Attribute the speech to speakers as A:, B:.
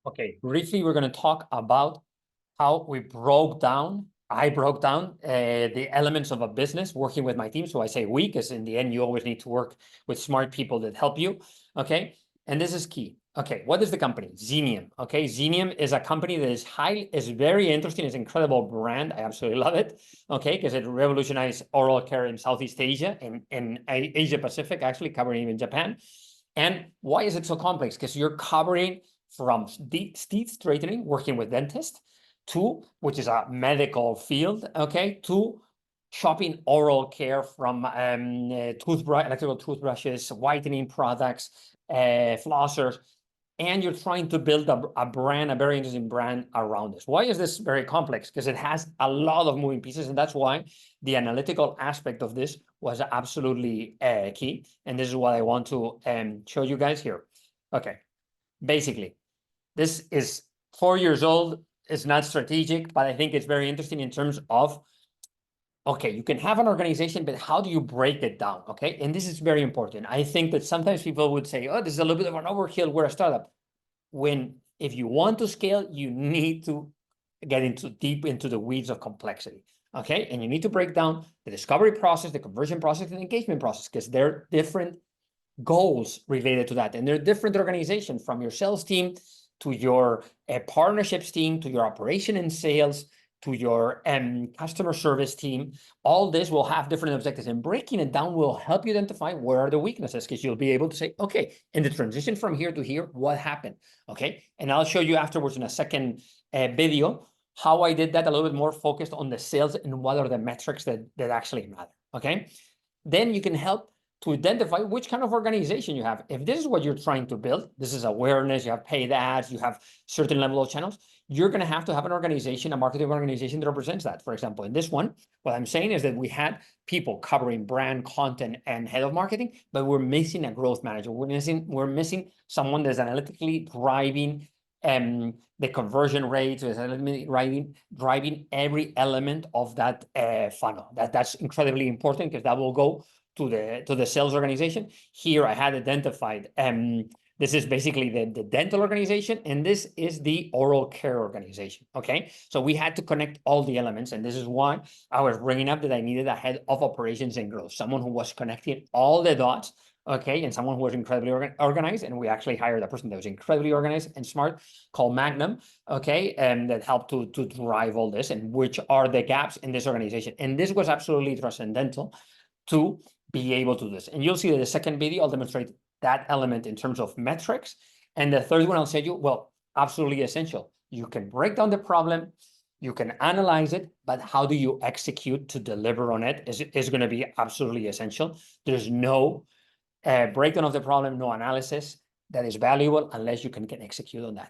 A: Okay, briefly, we're going to talk about how I broke down the elements of a business working with my team. So I say we, because in the end, you always need to work with smart people that help you. Okay, and this is key. Okay, what is the company? Zenyum. Okay, Zenyum is a company that is very interesting. It's an incredible brand. I absolutely love it. Okay, because it revolutionized oral care in Southeast Asia and Asia Pacific, actually covering even Japan. And why is it so complex? Because you're covering from teeth straightening, working with dentists, to, which is a medical field, okay, to shopping oral care from electrical toothbrushes, whitening products, flossers, and you're trying to build a brand, a very interesting brand around this. Why is this very complex? Because it has a lot of moving pieces, and that's why the analytical aspect of this was absolutely key. And this is what I want to show you guys here. Okay, basically, this is 4 years old. It's not strategic, but I think it's very interesting in terms of, okay, you can have an organization, but how do you break it down? Okay, and this is very important. I think that sometimes people would say, oh, this is a little bit of an overkill. We're a startup. If you want to scale, you need to get deep into the weeds of complexity. Okay, and you need to break down the discovery process, the conversion process, and the engagement process, because they're different goals related to that. And they're different organizations, from your sales team to your partnerships team, to your operation and sales, to your customer service team. All this will have different objectives, and breaking it down will help you identify where are the weaknesses, because you'll be able to say, okay, in the transition from here to here, what happened? Okay, and I'll show you afterwards in a second video how I did that, a little bit more focused on the sales and what are the metrics that actually matter. Okay, then you can help to identify which kind of organization you have. If this is what you're trying to build, this is awareness, you have paid ads, you have certain level of channels, you're going to have an organization, a marketing organization that represents that. For example, in this one, what I'm saying is that we had people covering brand, content, and head of marketing, but we're missing a growth manager. We're missing someone that's analytically driving the conversion rates, driving every element of that funnel. That's incredibly important, because that will go to the sales organization. Here I had identified, this is basically the dental organization, and this is the oral care organization, okay? So we had to connect all the elements, and this is why I was bringing up that I needed a head of operations and growth, someone who was connecting all the dots, okay, and someone who was incredibly organized, and we actually hired a person that was incredibly organized and smart called Magnum, okay, and that helped to drive all this, and which are the gaps in this organization. And this was absolutely transcendental to be able to do this. And you'll see that the second video, I'll demonstrate that element in terms of metrics. And the third one, I'll say you, well, absolutely essential. You can break down the problem, you can analyze it, but how do you execute to deliver on it is going to be absolutely essential. There's no breakdown of the problem, no analysis that is valuable unless you can execute on that.